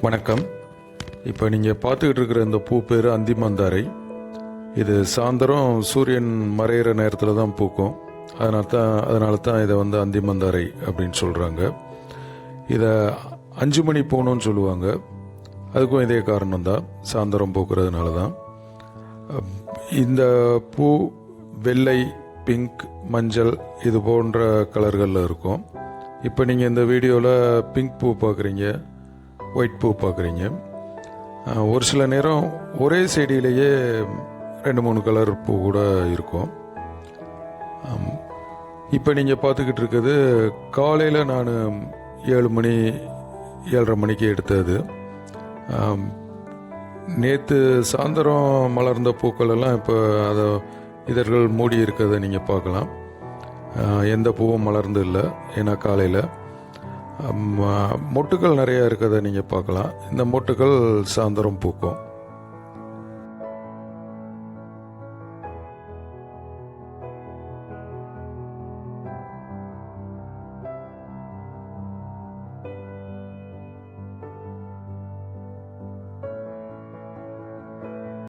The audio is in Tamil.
வணக்கம். இப்போ நீங்கள் பார்த்துக்கிட்டு இருக்கிற இந்த பூ பேர் அந்திமந்தாரை. இது சாயந்தரம் சூரியன் மறையிற நேரத்தில் தான் பூக்கும். அதனால தான் இதை வந்து அந்திமந்தாரை அப்படின்னு சொல்கிறாங்க. இதை 5 மணி பூணுன்னு சொல்லுவாங்க. அதுக்கும் இதே காரணம்தான், சாயந்தரம் பூக்கிறதுனால தான். இந்த பூ வெள்ளை, பிங்க், மஞ்சள் இது போன்ற கலர்களில் இருக்கும். இப்போ நீங்கள் இந்த வீடியோவில் பிங்க் பூ பார்க்குறீங்க, ஒயிட் பூ பார்க்குறீங்க. ஒரு சில நேரம் ஒரே செடியிலேயே 2-3 கலர் பூ கூட இருக்கும். இப்போ நீங்கள் பார்த்துக்கிட்டு இருக்கிறது காலையில் நான் 7 மணி 7:30 மணிக்கு எடுத்தது. நேற்று சாயந்தரம் மலர்ந்த பூக்கள் எல்லாம் இப்போ அதை இதழ்கள் மூடி இருக்கிறத நீங்கள் பார்க்கலாம். எந்த பூவும் மலர்ந்து இல்லை, ஏன்னா காலையில். மொட்டுக்கள் நிறையா இருக்கிறத நீங்கள் பார்க்கலாம். இந்த மொட்டுக்கள் சாயந்தரம் பூக்கும்.